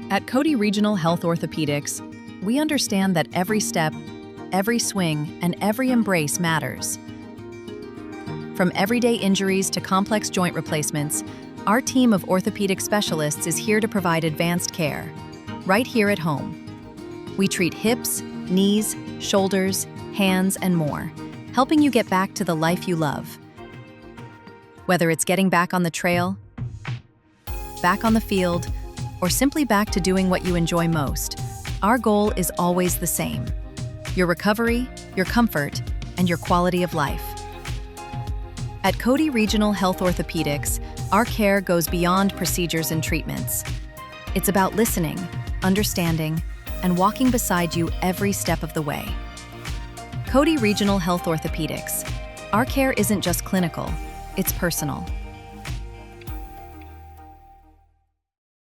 At Cody Regional Health Orthopedics, we understand that every step, every swing, and every embrace matters. From everyday injuries to complex joint replacements, our team of orthopedic specialists is here to provide advanced care, right here at home. We treat hips, knees, shoulders, hands, and more, helping you get back to the life you love. Whether it's getting back on the trail, back on the field, or simply back to doing what you enjoy most, our goal is always the same: your recovery, your comfort, and your quality of life. At Cody Regional Health Orthopedics, our care goes beyond procedures and treatments. It's about listening, understanding, and walking beside you every step of the way. Cody Regional Health Orthopedics. Our care isn't just clinical, it's personal.